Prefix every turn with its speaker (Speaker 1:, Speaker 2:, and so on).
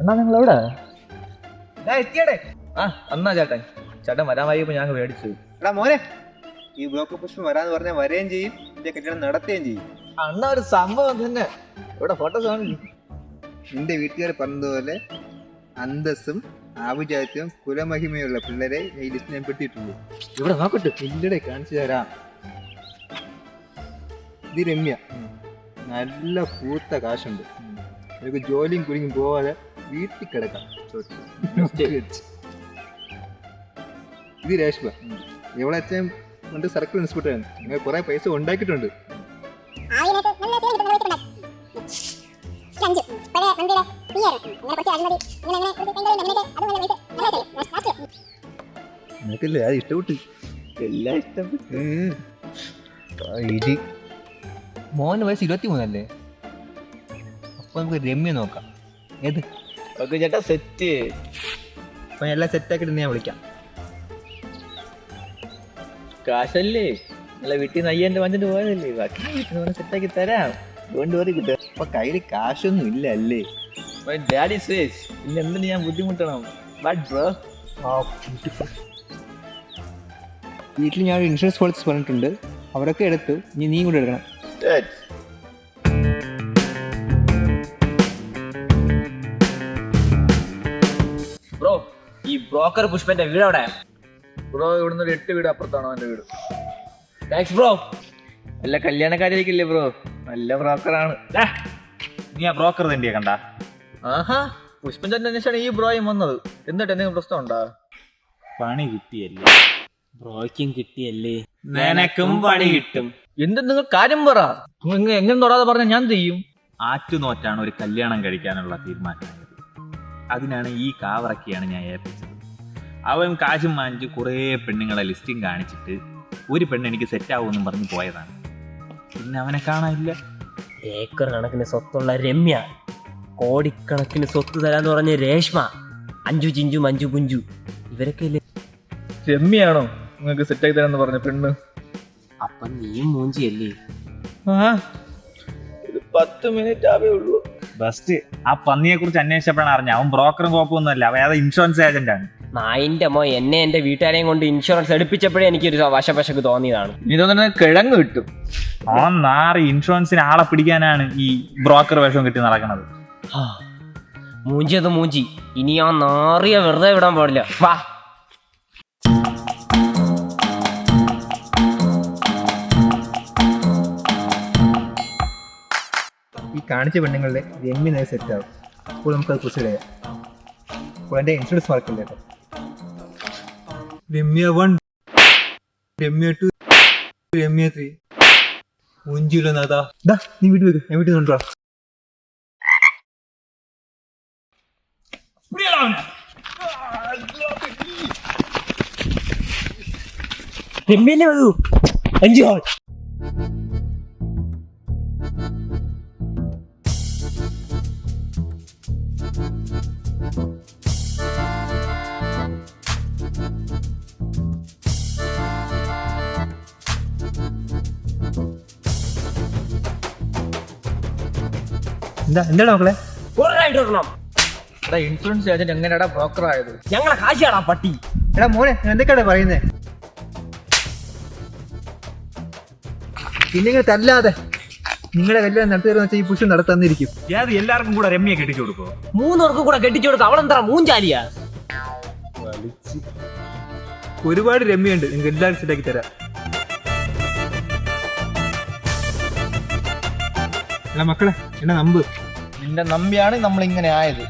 Speaker 1: അണ്ണാ നിങ്ങൾ എവിടെ?
Speaker 2: എത്തിയടേ.
Speaker 1: ആ അന്നാ ചേട്ടൻ വരാൻ വൈകിയപ്പോ ഞാൻ മേടിച്ചു.
Speaker 2: എടാ മോനെ, ഈ ബ്ലോക്ക് പുഷ്പം വരാന്ന് പറഞ്ഞാൽ വരികയും ചെയ്യും, ഇതിന്റെ കല്യാണം നടത്തുകയും ചെയ്യും.
Speaker 1: അണ്ണ ഒരു സംഭവം തന്നെ. ഇവിടെ ഫോട്ടോസ് കാണിക്കും.
Speaker 2: നിന്റെ വീട്ടുകാർ പറഞ്ഞതുപോലെ അന്തസ്സും ആഭിജാത്യവും കുലമഹിമയുള്ള പിള്ളേരെ ഈ ലിസ്റ്റ് ഞാൻ പെട്ടിട്ടുള്ളൂ.
Speaker 1: ഇവിടെ നോക്കട്ടെ.
Speaker 2: പിള്ളേരെ കാണിച്ചു തരാം. ഇത് രമ്യ, നല്ല പൂത്ത കാശുണ്ട്. എനിക്ക് ജോലിയും കുലിയും പോവാതെ വീട്ടിൽ കിടക്കാം. ഇത് രേഷ്മ, എവിടെ അച്ഛൻ കൊണ്ട് സർക്കിൾ ഇൻസ്പെക്ടറാണ്. നിങ്ങൾ കുറെ പൈസ ഉണ്ടാക്കിയിട്ടുണ്ട്. നിനക്കല്ലേ അത് ഇഷ്ടപ്പെട്ടു? എല്ലാം ഇഷ്ടപ്പെട്ടു.
Speaker 1: മോന് വയസ്സ് 23 അപ്പൊ നമുക്ക് രമ്യ നോക്കാം. ഏത് ചേട്ടാ സെറ്റ്?
Speaker 2: അപ്പൊ എല്ലാം സെറ്റാക്കിയിട്ട് ഞാൻ വിളിക്കാം.
Speaker 1: കാശല്ലേ നല്ല വീട്ടിൽ നിന്ന് അയ്യന്റെ വന്നിട്ട് പോയതല്ലേ, ബാക്കി വീട്ടിൽ നിന്ന് സെറ്റാക്കി തരാം. അതുകൊണ്ട് വരെ കിട്ടുക.
Speaker 2: അപ്പൊ കയ്യിൽ കാശൊന്നും ഇല്ല അല്ലേ?
Speaker 1: ഡാഡി സേസ് പിന്നെ എന്തിന് ഞാൻ ബുദ്ധിമുട്ടണം? ബട്ട് ബ്രോ
Speaker 2: വീട്ടിൽ ഞാൻ ഒരു ഇൻഷുറൻസ് പോളിസി പറഞ്ഞിട്ടുണ്ട്, അവരൊക്കെ എടുത്തു. ഇനി നീ കൂടെ എടുക്കണം.
Speaker 1: ബ്രോ ഈ ബ്രോക്കർ പുഷ്പന്റെ വീട് എവിടെ? ബ്രോ ഇവിടുന്ന് ഒരു 8 വീട് അപ്പുറത്താണോ എന്റെ വീട്. Thanks bro. നല്ല കല്യാണക്കാരില്ലേ ബ്രോ, നല്ല ബ്രോക്കറാണ്.
Speaker 3: നീ ആ ബ്രോക്കർ തന്നെയാ കണ്ട?
Speaker 1: ആഹാ, പുഷ്പൻ ചേട്ടൻ അന്വേഷിച്ചാണ് ഈ ബ്രോയും വന്നത്. എന്നിട്ട് എന്തെങ്കിലും പ്രശ്നം ഉണ്ടാ?
Speaker 3: പണി കിട്ടിയല്ലേ?
Speaker 4: ബ്രോയ്ക്കും കിട്ടിയല്ലേ?
Speaker 3: നിനക്കും പണി കിട്ടും.
Speaker 1: എന്ത് നിങ്ങൾ കാര്യം പറ. നിങ്ങൾ എങ്ങനെ തൊടാതെ പറഞ്ഞാൽ ഞാൻ ചെയ്യും.
Speaker 3: ആറ്റുനോറ്റാണ് ഒരു കല്യാണം കഴിക്കാനുള്ള തീരുമാനമായത്. അതിനാണ് ഈ കാവറക്കിയാണ് ഞാൻ ഏൽപ്പിച്ചത്. അവൻ കാശും വാങ്ങിച്ച് കുറേ പെണ്ണുങ്ങളെ ലിസ്റ്റിംഗ് കാണിച്ചിട്ട് ഒരു പെണ്ണ് എനിക്ക് സെറ്റാവുമെന്നും പറഞ്ഞ് പോയതാണ്. പിന്നെ അവനെ കാണാനില്ല.
Speaker 4: ഏക്കർ കണക്കിന് സ്വത്തുള്ള രമ്യ, കോടിക്കണക്കിന് സ്വത്ത് തരാന്ന് പറഞ്ഞ രേഷ്മ, അഞ്ചു ചിഞ്ചു മഞ്ജു കുഞ്ചു, ഇവരൊക്കെ ഇല്ലേ?
Speaker 1: രമ്യാണോ നിങ്ങൾക്ക് സെറ്റാക്കി തരാന്ന് പറഞ്ഞ പെണ്ണ്?
Speaker 4: അപ്പൊ നീയും മൂഞ്ചിയല്ലേ?
Speaker 1: ഇത് 10 മിനിറ്റ് ആവേ ഉള്ളൂ.
Speaker 3: ബസ്റ്റ് ആ പന്നിയെ കുറിച്ച് അന്വേഷിച്ചപ്പോഴാണ് അറിഞ്ഞ അവൻ ബ്രോക്കറും കുഴപ്പമൊന്നുമല്ല, അവൻ ഏതാ ഇൻഷുറൻസ് ഏജന്റ് ആണ്.
Speaker 4: നായിന്റെ അമ്മ എന്നെ എന്റെ വീട്ടുകാരെയും കൊണ്ട് ഇൻഷുറൻസ് എടുപ്പിച്ചപ്പോഴേ എനിക്കൊരു വശപശക്ക് തോന്നിയതാണ്.
Speaker 1: ഇനി തോന്നുന്നത് കിഴങ്ങ് കിട്ടും.
Speaker 3: അവൻ നാറി ഇൻഷുറൻസിന് ആളെ പിടിക്കാനാണ് ഈ ബ്രോക്കർ വേഷം കിട്ടി നടക്കുന്നത്.
Speaker 4: മൂഞ്ചിയത് മൂഞ്ചി, ഇനി ആ നാറിയ വെറുതെ വിടാൻ പാടില്ല. വാ.
Speaker 2: ഈ കാണിച്ച പെണ്ണുങ്ങളുടെ രമ്യ നേരെ സെറ്റാവും. അപ്പോൾ നമുക്കത് പ്രൊസീഡ് ചെയ്യാം. അപ്പോൾ എൻ്റെ ഇൻഷുറൻസ് മാർക്കില്ല കേട്ടോ. രമ്യ 1, രമ്യ 2, രമ്യ 3. മുഞ്ചിടുന്നതാ. നീ വീട്ടിൽ വെക്ക്, ഞാൻ വീട്ടിൽ കൊണ്ടുവാ.
Speaker 4: രമ്യല്ലേ വരൂ. 5 ഹാൾ.
Speaker 2: എന്താണ് മക്കളെ?
Speaker 1: ഇൻഷുറൻസ് ഏജന്റ് എങ്ങനെയാടാ ബ്രോക്കർ ആയത്?
Speaker 4: ഞങ്ങളെ കാശാടാ പട്ടി.
Speaker 2: എടാ മോനെ, എന്തൊക്കെയാണ് പറയുന്നേ? പിന്നെ തല്ലാതെ നിങ്ങളുടെ കല്യാണം നടത്തുക വെച്ചാൽ ഈ പുഷ്പം നടത്താന്നിരിക്കും.
Speaker 3: ഏത് എല്ലാവർക്കും കൂടെ രമ്യ കെട്ടിച്ചു കൊടുക്കുമോ?
Speaker 4: 3 പേർക്കും കൂടെ കെട്ടിച്ചു കൊടുക്കും. അവളെന്താ മൂഞ്ചാലിയാ?
Speaker 2: ഒരുപാട് രമ്യുണ്ട്, നിങ്ങൾക്ക് എല്ലാവരും സെറ്റാക്കി തരാം. അല്ല മക്കളെ, എന്നെ നമ്പ്.
Speaker 1: നിന്റെ നമ്പിയാണ് നമ്മൾ ഇങ്ങനെ ആയത്.